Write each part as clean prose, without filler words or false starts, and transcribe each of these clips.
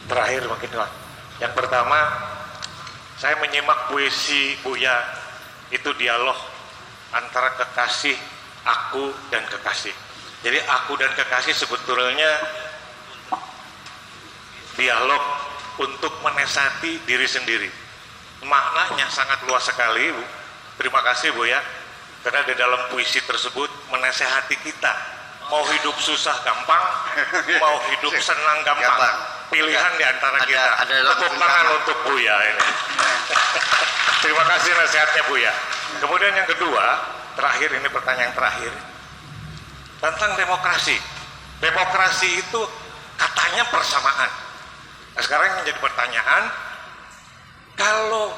terakhir mungkin Pak. Yang pertama, saya menyimak puisi Buya, itu dialog antara kekasih, aku dan kekasih. Jadi aku dan kekasih sebetulnya dialog untuk menasihati diri sendiri. Maknanya sangat luas sekali, Bu. Terima kasih Bu ya, karena di dalam puisi tersebut menasihati kita. Mau hidup susah gampang, mau hidup senang gampang. Pilihan di antara kita. Tepuk tangan untuk Buya ini. Terima kasih nasihatnya Buya. Kemudian yang kedua, terakhir ini pertanyaan terakhir tentang demokrasi. Demokrasi itu katanya persamaan. Nah, sekarang yang menjadi pertanyaan, kalau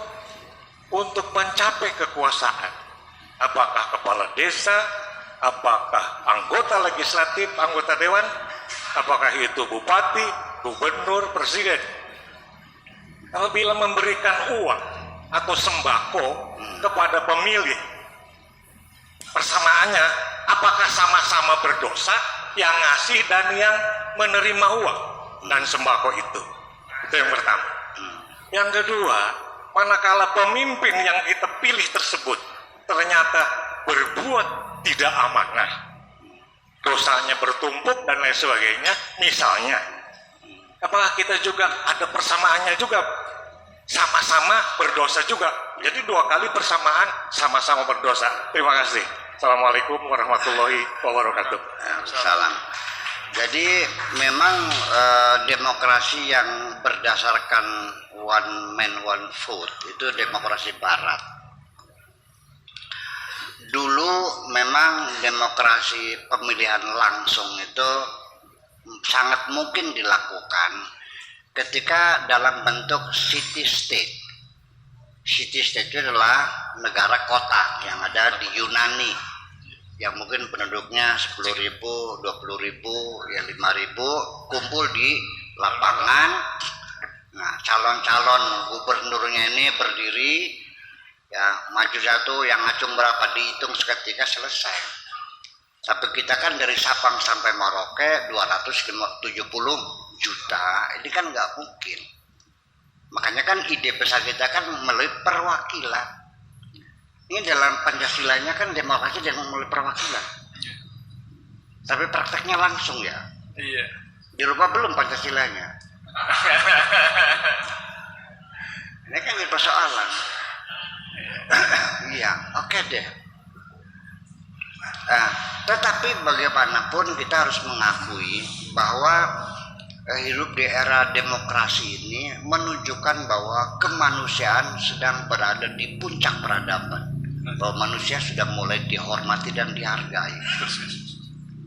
untuk mencapai kekuasaan, apakah kepala desa, apakah anggota legislatif, anggota dewan, apakah itu bupati, gubernur, presiden, apabila memberikan uang atau sembako kepada pemilih, persamaannya apakah sama-sama berdosa yang ngasih dan yang menerima uang dan sembako itu? Itu yang pertama. Yang kedua, manakala pemimpin yang kita pilih tersebut ternyata berbuat tidak amanah, dosanya bertumpuk dan lain sebagainya, misalnya, apakah kita juga ada persamaannya juga, sama-sama berdosa juga? Jadi dua kali persamaan, sama-sama berdosa. Terima kasih. Assalamualaikum warahmatullahi wabarakatuh. Salam. Jadi memang demokrasi yang berdasarkan one man one vote itu demokrasi barat. Dulu memang demokrasi pemilihan langsung itu sangat mungkin dilakukan ketika dalam bentuk city state. City state itu adalah negara kota yang ada di Yunani, yang mungkin penduduknya 10.000, 20.000, ya 5.000 kumpul di lapangan. Nah, calon-calon gubernurnya ini berdiri, ya maju satu, yang ngacung berapa dihitung seketika selesai. Tapi kita kan dari Sabang sampai Merauke 270 juta, ini kan nggak mungkin. Makanya kan ide besar kita kan melalui perwakilan. Ini dalam Pancasilanya kan demokrasi dengan melalui perwakilan. Tapi prakteknya langsung ya. Iya. Dirubah belum Pancasilanya? Ini kan jadi persoalan. Iya, oke deh. Nah, tetapi bagaimanapun kita harus mengakui bahwa hidup di era demokrasi ini menunjukkan bahwa kemanusiaan sedang berada di puncak peradaban, bahwa manusia sudah mulai dihormati dan dihargai,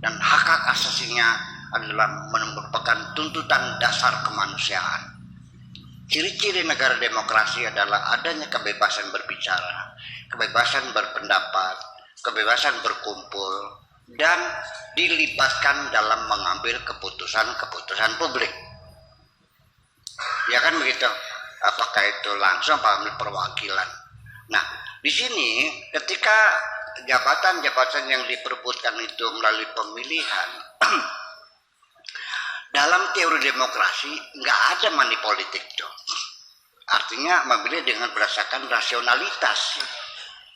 dan hak-hak asasinya adalah merupakan tuntutan dasar kemanusiaan. Ciri-ciri negara demokrasi adalah adanya kebebasan berbicara, kebebasan berpendapat, kebebasan berkumpul, dan dilibatkan dalam mengambil keputusan-keputusan publik. Ya kan begitu? Apakah itu langsung apa melalui perwakilan? Nah, di sini ketika jabatan-jabatan yang diperebutkan itu melalui pemilihan, dalam teori demokrasi nggak ada money politik dong. Artinya memilih dengan berdasarkan rasionalitas.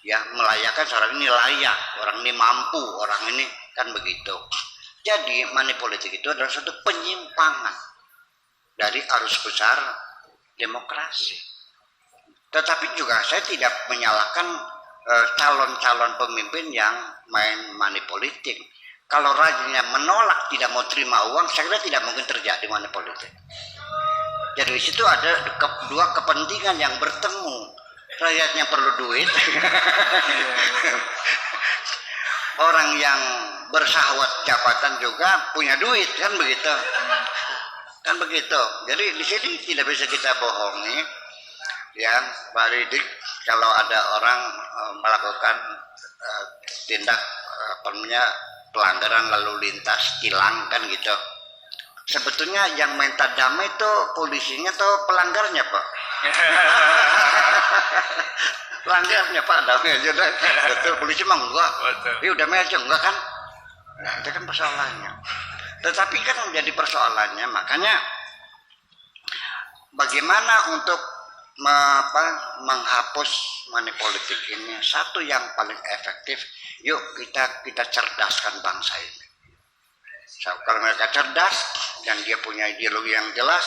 Ya, melayakan seorang ini layak, orang ini mampu, orang ini kan begitu. Jadi money politik itu adalah suatu penyimpangan dari arus besar demokrasi. Tetapi juga saya tidak menyalahkan calon-calon pemimpin yang main money politik. Kalau rakyatnya menolak, tidak mau terima uang, saya kira tidak mungkin terjadi money politik. Jadi di situ ada dua kepentingan yang bertemu. Rakyatnya perlu duit, orang yang bersahwat jabatan juga punya duit, kan begitu, kan begitu. Jadi di sini tidak bisa kita bohongi, ya Pak Ridik. Kalau ada orang melakukan tindak pelanggaran lalu lintas, tilang kan gitu. Sebetulnya yang minta damai itu polisinya atau pelanggarnya Pak? Pelanggarnya Pak, damai aja deh. Betul, polisi mah enggak. Ya udah aja enggak kan? Nah, itu kan persoalannya. Tetapi kan menjadi persoalannya, makanya bagaimana untuk menghapus money politik ini? Satu yang paling efektif, yuk kita cerdaskan bangsa ini. So, kalau mereka cerdas dan dia punya ideologi yang jelas,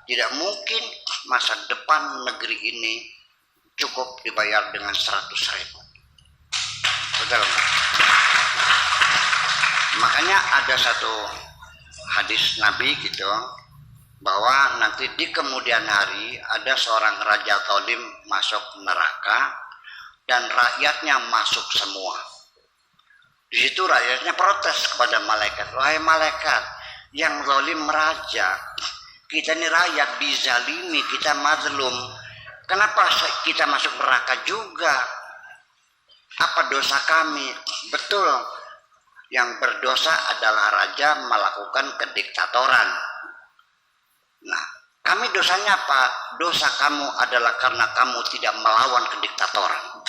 tidak mungkin masa depan negeri ini cukup dibayar dengan 100.000. Betul nggak? Makanya ada satu hadis Nabi gitu, bahwa nanti di kemudian hari ada seorang raja zalim masuk neraka dan rakyatnya masuk semua. Di situ rakyatnya protes kepada malaikat, wahai malaikat, yang zalim raja, kita ini rakyat dizalimi, kita mazlum, kenapa kita masuk neraka juga? Apa dosa kami? Betul, yang berdosa adalah raja melakukan kediktatoran. Nah, kami dosanya apa? Dosa kamu adalah karena kamu tidak melawan kediktatoran.